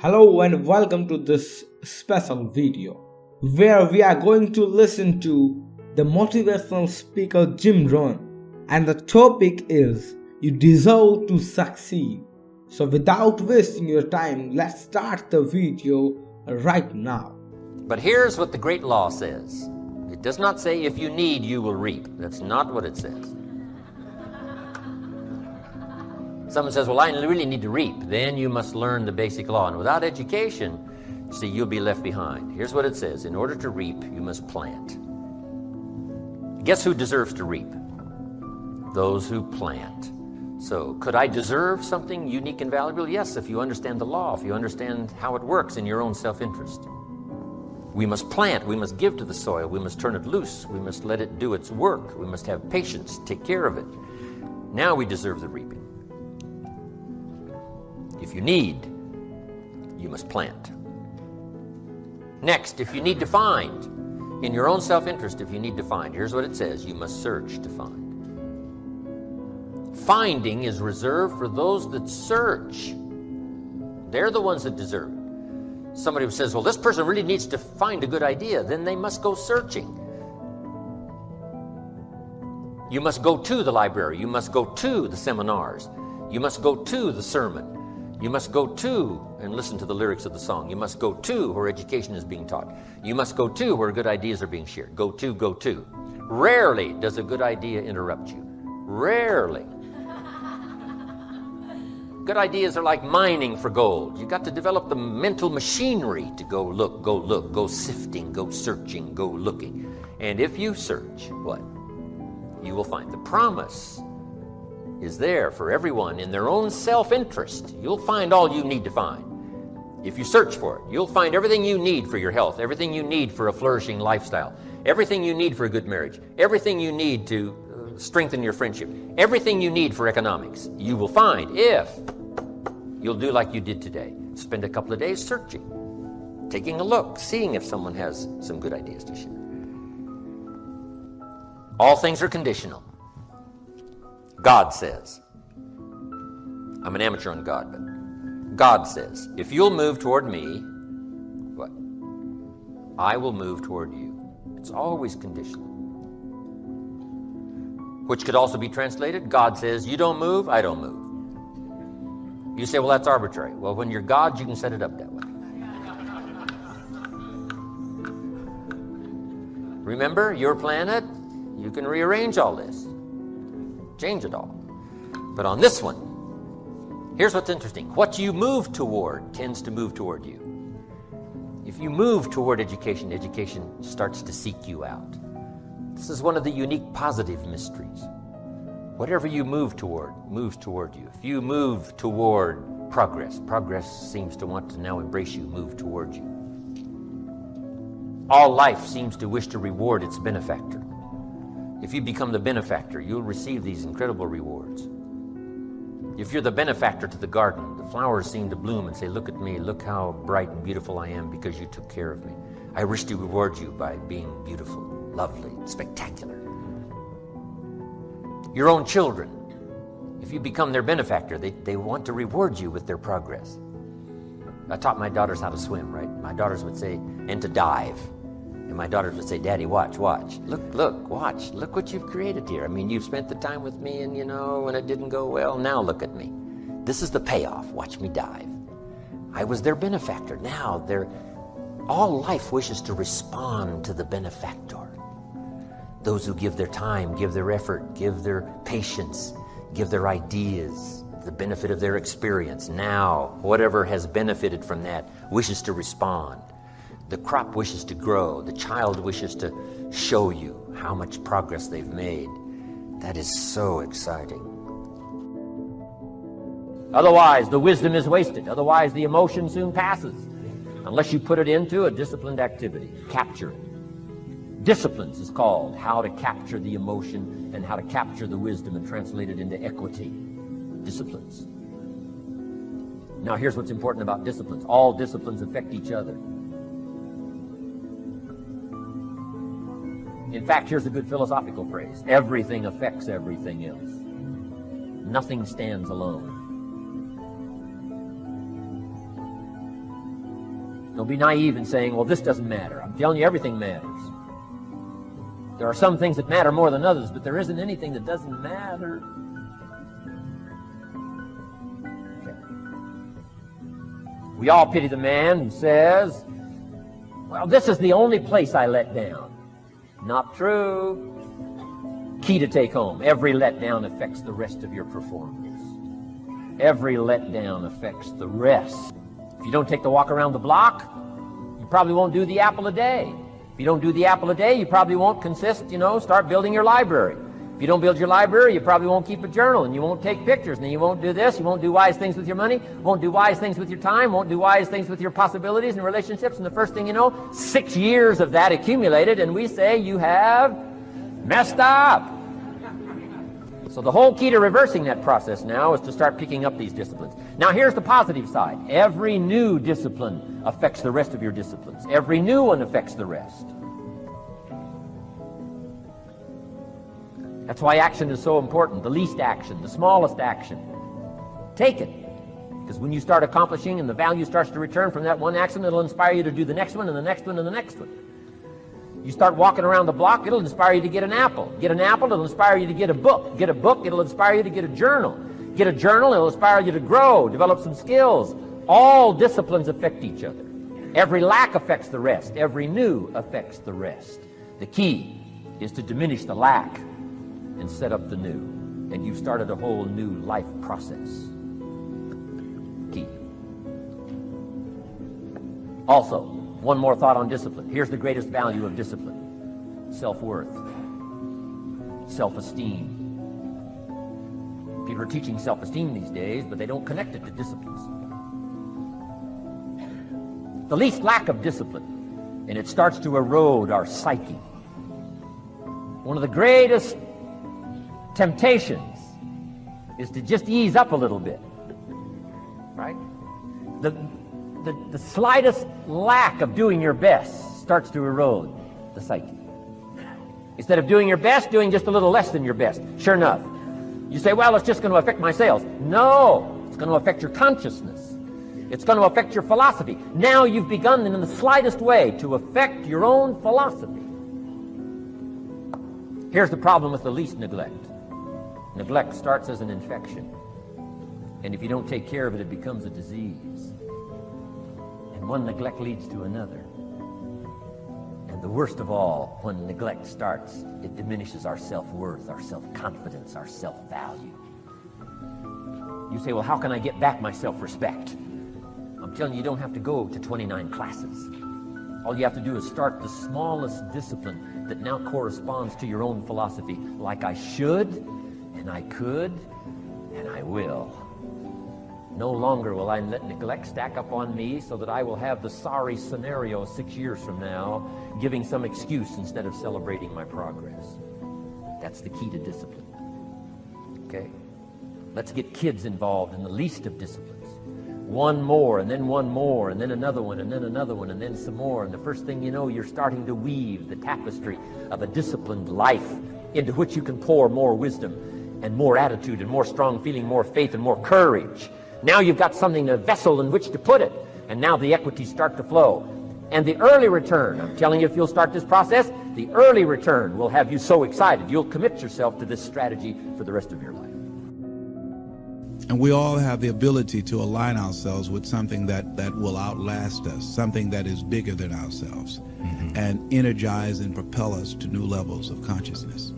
Hello and welcome to this special video where we are going to listen to the motivational speaker Jim Rohn, and the topic is you deserve to succeed. So without wasting your time, let's start the video right now. But here's what the great law says. It does not say if you need, you will reap. That's not what it says. Someone says, well, I really need to reap. Then you must learn the basic law. And without education, see, you'll be left behind. Here's what it says. In order to reap, you must plant. Guess who deserves to reap? Those who plant. So could I deserve something unique and valuable? Yes, if you understand the law, if you understand how it works in your own self-interest. We must plant, we must give to the soil, we must turn it loose, we must let it do its work, we must have patience, take care of it. Now we deserve the reaping. If you need, you must plant. Next, if you need to find, in your own self-interest, if you need to find, here's what it says, you must search to find. Finding is reserved for those that search. They're the ones that deserve it. Somebody who says, well, this person really needs to find a good idea, then they must go searching. You must go to the library. You must go to the seminars. You must go to the sermon. You must go to and listen to the lyrics of the song. You must go to where education is being taught. You must go to where good ideas are being shared. Go to, go to. Rarely does a good idea interrupt you. Rarely. Good ideas are like mining for gold. You got to develop the mental machinery to go look, go sifting, go searching, go looking. And if you search, what? You will find. The promise is there for everyone in their own self-interest. You'll find all you need to find. If you search for it, you'll find everything you need for your health, everything you need for a flourishing lifestyle, everything you need for a good marriage, everything you need to strengthen your friendship, everything you need for economics. You will find if you'll do like you did today. Spend a couple of days searching, taking a look, seeing if someone has some good ideas to share. All things are conditional. God says, I'm an amateur on God, but God says, if you'll move toward me, what? I will move toward you. It's always conditional. Which could also be translated, God says, you don't move, I don't move. You say, well, that's arbitrary. Well, when you're God, you can set it up that way. Remember, your planet, you can rearrange all this. Change it all. But on this one, here's what's interesting. What you move toward tends to move toward you. If you move toward education, education starts to seek you out. This is one of the unique positive mysteries. Whatever you move toward moves toward you. If you move toward progress, progress seems to want to now embrace you, move toward you. All life seems to wish to reward its benefactor. If you become the benefactor, you'll receive these incredible rewards. If you're the benefactor to the garden, the flowers seem to bloom and say, look at me, look how bright and beautiful I am because you took care of me. I wish to reward you by being beautiful, lovely, spectacular. Your own children, if you become their benefactor, they want to reward you with their progress. I taught my daughters how to swim, right? My daughters would say, and to dive. And my daughters would say, Daddy, watch. Look, watch. Look what you've created here. I mean, you've spent the time with me and, when it didn't go well, now look at me. This is the payoff. Watch me dive. I was their benefactor. Now all life wishes to respond to the benefactor. Those who give their time, give their effort, give their patience, give their ideas, the benefit of their experience. Now, whatever has benefited from that wishes to respond. The crop wishes to grow. The child wishes to show you how much progress they've made. That is so exciting. Otherwise, the wisdom is wasted. Otherwise, the emotion soon passes. Unless you put it into a disciplined activity. Capture it. Disciplines is called how to capture the emotion and how to capture the wisdom and translate it into equity. Disciplines. Now, here's what's important about disciplines. All disciplines affect each other. In fact, here's a good philosophical phrase. Everything affects everything else. Nothing stands alone. Don't be naive in saying, well, this doesn't matter. I'm telling you, everything matters. There are some things that matter more than others, but there isn't anything that doesn't matter. Okay. We all pity the man who says, well, this is the only place I let down. Not true. Key to take home. Every letdown affects the rest of your performance. Every letdown affects the rest. If you don't take the walk around the block, you probably won't do the apple a day. If you don't do the apple a day, you probably won't start building your library. If you don't build your library, you probably won't keep a journal, and you won't take pictures, and then you won't do this, you won't do wise things with your money, won't do wise things with your time, won't do wise things with your possibilities and relationships, and the first thing you know, 6 years of that accumulated, and we say you have messed up. So the whole key to reversing that process now is to start picking up these disciplines. Now here's the positive side. Every new discipline affects the rest of your disciplines. Every new one affects the rest. That's why action is so important. The least action, the smallest action. Take it. Because when you start accomplishing and the value starts to return from that one action, it'll inspire you to do the next one and the next one and the next one. You start walking around the block, it'll inspire you to get an apple. Get an apple, it'll inspire you to get a book. Get a book, it'll inspire you to get a journal. Get a journal, it'll inspire you to grow, develop some skills. All disciplines affect each other. Every lack affects the rest. Every new affects the rest. The key is to diminish the lack and set up the new. And you've started a whole new life process. Key. Also, one more thought on discipline. Here's the greatest value of discipline. Self-worth. Self-esteem. People are teaching self-esteem these days, but they don't connect it to disciplines. The least lack of discipline, and it starts to erode our psyche. One of the greatest temptations is to just ease up a little bit. Right? The slightest lack of doing your best starts to erode the psyche. Instead of doing your best, doing just a little less than your best. Sure enough. You say, well, it's just going to affect my sales. No, it's going to affect your consciousness. It's going to affect your philosophy. Now you've begun in the slightest way to affect your own philosophy. Here's the problem with the least neglect. Neglect starts as an infection. And if you don't take care of it, it becomes a disease. And one neglect leads to another. And the worst of all, when neglect starts, it diminishes our self-worth, our self-confidence, our self-value. You say, well, how can I get back my self-respect? I'm telling you, you don't have to go to 29 classes. All you have to do is start the smallest discipline that now corresponds to your own philosophy, like I should, and I could, and I will. No longer will I let neglect stack up on me so that I will have the sorry scenario 6 years from now, giving some excuse instead of celebrating my progress. That's the key to discipline. Okay? Let's get kids involved in the least of disciplines. One more, and then one more, and then another one, and then another one, and then some more. And the first thing you know, you're starting to weave the tapestry of a disciplined life into which you can pour more wisdom and more attitude and more strong feeling, more faith and more courage. Now you've got something, a vessel in which to put it. And now the equities start to flow. And the early return, I'm telling you, if you'll start this process, the early return will have you so excited. You'll commit yourself to this strategy for the rest of your life. And we all have the ability to align ourselves with something that will outlast us, something that is bigger than ourselves, and energize and propel us to new levels of consciousness.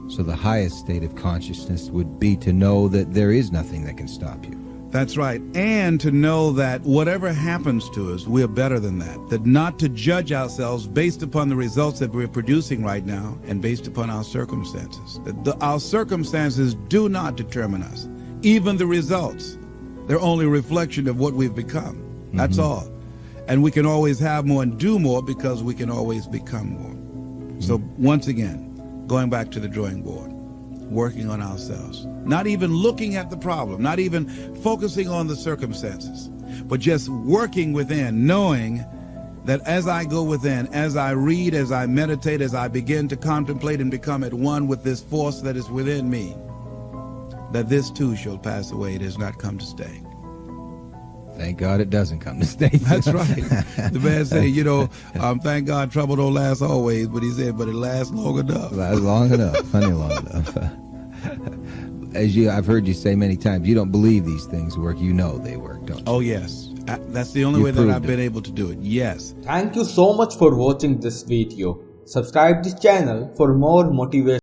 So the highest state of consciousness would be to know that there is nothing that can stop you. That's right. And to know that whatever happens to us, we are better than that. That not to judge ourselves based upon the results that we're producing right now and based upon our circumstances. Our circumstances do not determine us. Even the results, they're only a reflection of what we've become. That's all. And we can always have more and do more because we can always become more. So once again, going back to the drawing board, working on ourselves, not even looking at the problem, not even focusing on the circumstances, but just working within, knowing that as I go within, as I read, as I meditate, as I begin to contemplate and become at one with this force that is within me, that this too shall pass away. It has not come to stay. Thank God it doesn't come to stay. That's right. The man said, thank God trouble don't last always, but he said, but it lasts long enough. Lasts long enough, plenty long enough. I've heard you say many times, you don't believe these things work. You know they work, don't you? Oh, yes. That's the only way that I've been able to do it. Yes. Thank you so much for watching this video. Subscribe this channel for more motivation.